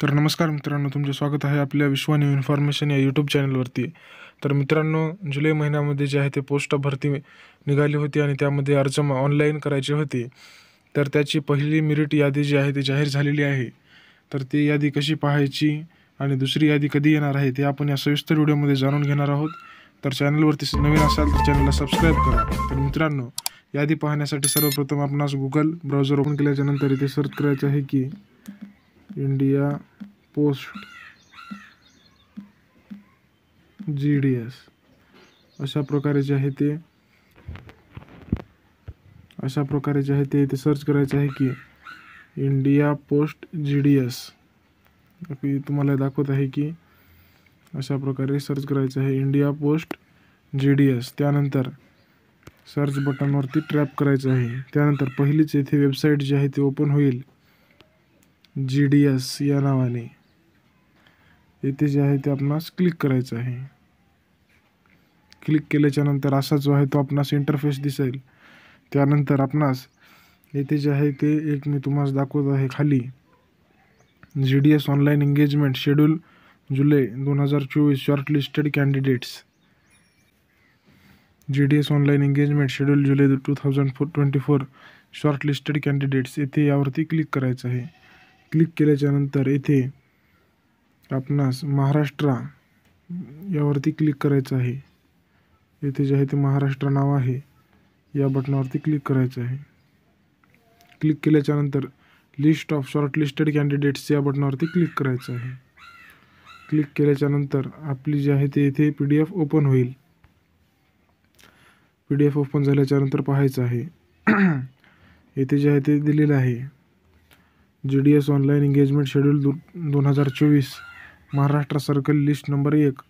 तर नमस्कार मित्रांनो, तुमचे स्वागत आहे आपल्या विश्व न्यू इन्फॉर्मेशन या यूट्यूब चॅनलवरती. तर मित्रांनो, जुलै महिन्यामध्ये जे आहे ते पोस्ट भरती निघाली होती आणि त्यामध्ये अर्ज ऑनलाईन करायचे होते. तर त्याची पहिली मेरिट यादी जी आहे ती जाहीर झालेली आहे. तर ती यादी कशी पाहायची आणि दुसरी यादी कधी येणार आहे ते आपण या सविस्तर व्हिडिओमध्ये जाणून घेणार आहोत. तर चॅनलवरती नवीन असाल तर चॅनलला सबस्क्राईब करा. तर मित्रांनो, यादी पाहण्यासाठी सर्वप्रथम आपणास गुगल ब्राउझर ओपन केल्याच्या नंतर इथे सर्च करायचं आहे की इंडिया पोस्ट GDS अशा प्रकारे जे आहे ते इथे सर्च करायचं आहे की इंडिया पोस्ट GDS. तुम्हाला दाखवत आहे की अशा प्रकारे सर्च करायचं आहे इंडिया पोस्ट GDS. त्यानंतर सर्च बटनवरती ट्रॅप करायचं आहे. त्यानंतर पहिलीच येथे वेबसाईट जी आहे ती ओपन होईल GDS या नावाने. इथे जे आहे ते आपणास क्लिक करायचं आहे. क्लिक केल्याच्या नंतर असा जो आहे तो आपणास इंटरफेस दिसेल. त्यानंतर आपणास इथे जे आहे ते एक मी तुम्हाला दाखवत आहे खाली GDS ऑनलाईन एंगेजमेंट शेड्यूल जुलै 2024 shortlisted candidates. GDS online engagement schedule जुलै 2024 शॉर्टलिस्टेड कॅन्डिडेट्स. इथे यावरती क्लिक करायचं आहे. क्लिक केल्याच्या नंतर इथे आपणास महाराष्ट्र यावरती क्लिक करायचं आहे. इथे जे आहे ते महाराष्ट्र नाव आहे या बटनावरती क्लिक करायचं आहे. क्लिक केल्याच्या नंतर लिस्ट ऑफ शॉर्टलिस्टेड कॅन्डिडेट्स या बटनावरती क्लिक करायचं आहे. क्लिक केल्याच्या नंतर आपली जी आहे ते इथे PDF ओपन होईल. PDF ओपन झाल्याच्या नंतर पाहायचं आहे इथे जे आहे ते दिलेलं आहे GDS online engagement schedule 2024 Maharashtra circle list number 1.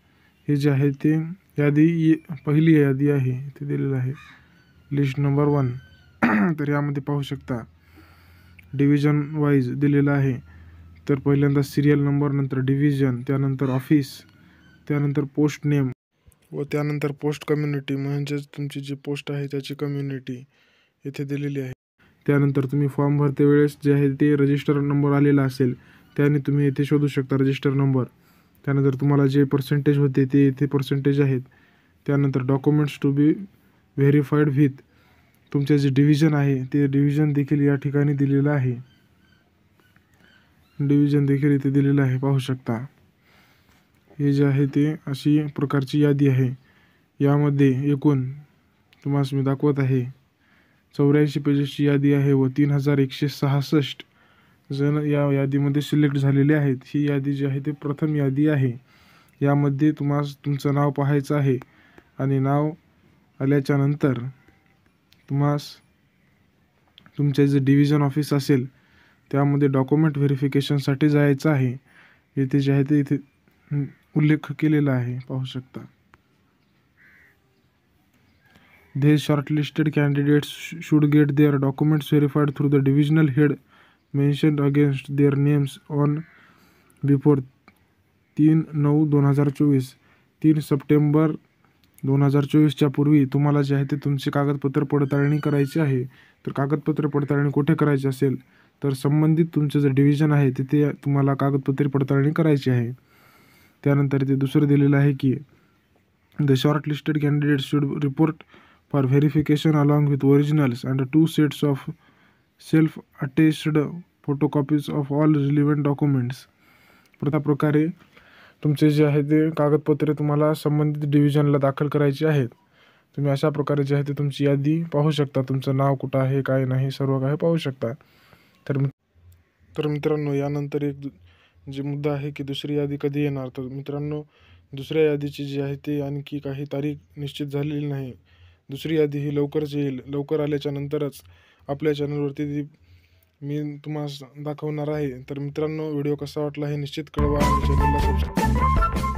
हे जे आहे ते यादी पहिली यादी आहे ते दिलेलं आहे लिस्ट नंबर 1. तर यामध्ये पाहू शकता डिव्हिजन वाईज दिलेलं आहे. तर पहिल्यांदा सिरियल नंबर, नंतर डिव्हिजन, त्यानंतर ऑफिस, त्यानंतर पोस्ट नेम व त्यानंतर पोस्ट कम्युनिटी म्हणजेच तुमची जी पोस्ट आहे त्याची कम्युनिटी इथे दिलेली आहे. त्यानंतर तुम्ही फॉर्म भरते वेळेस जे आहे ते रजिस्टर नंबर आलेला असेल त्याने तुम्ही इथे शोधू शकता रजिस्टर नंबर. त्यानंतर तुम्हाला जे पर्सेंटेज होते ते इथे पर्सेंटेज आहेत. त्यानंतर documents to be verified with तुमचे जे डिव्हिजन आहे ते डिव्हिजन देखील या ठिकाणी दिलेलं आहे. डिव्हिजन देखील इथे दिलेलं आहे पाहू शकता. हे जे आहे ते अशी प्रकारची यादी आहे. यामध्ये एकूण तुम्हाला मी दाखवत आहे 84 पेजेसची यादी आहे व 3166 जण या यादीमध्ये सिलेक्ट झालेले आहेत. ही यादी जी आहे ती प्रथम यादी आहे. यामध्ये तुमचं नाव पाहायचं आहे आणि नाव आल्याच्या नंतर तुमचे जे डिव्हिजन ऑफिस असेल त्यामध्ये डॉक्युमेंट व्हेरिफिकेशनसाठी जायचं आहे. इथे जे आहे ते इथे उल्लेख केलेला आहे पाहू शकता. These shortlisted candidates should get their documents verified through the divisional head mentioned against their names on before 3/9/2024. 3 September 2024च्या पूर्वी तुम्हाला जे आहे ते तुमची कागदपत्र पडताळणी करायची आहे. तर कागदपत्र पडताळणी कुठे करायची असेल तर संबंधित तुमचं जे डिव्हिजन आहे तिथे तुम्हाला कागदपत्र पडताळणी करायची आहे. त्यानंतर इथे दुसरं दिलेलं आहे की the shortlisted candidates should report for verification along with originals and 2 sets of self-attested photocopies of all relevant documents. प्रकारे तुमचे जे आहे ते कागदपत्रे तुम्हाला संबंधित डिव्हिजनला दाखल करायची आहेत. तुम्ही अशा प्रकारे जे आहे ते तुमची यादी पाहू शकता. तुमचं नाव कुठं आहे काय नाही सर्व काही पाहू शकता. तर मित्रांनो, यानंतर एक जे मुद्दा आहे की दुसरी यादी कधी येणार. तर मित्रांनो, दुसऱ्या यादीची जी आहे ती आणखी काही तारीख निश्चित झालेली नाही. दुसरी यादी ही लवकरच येईल. लवकर आल्याच्या नंतरच आपल्या चॅनलवरती ती मी तुम्हाला दाखवणार आहे. तर मित्रांनो, व्हिडिओ कसा वाटला हे निश्चित कळवा आणि चॅनलला सबस्क्राईब करा.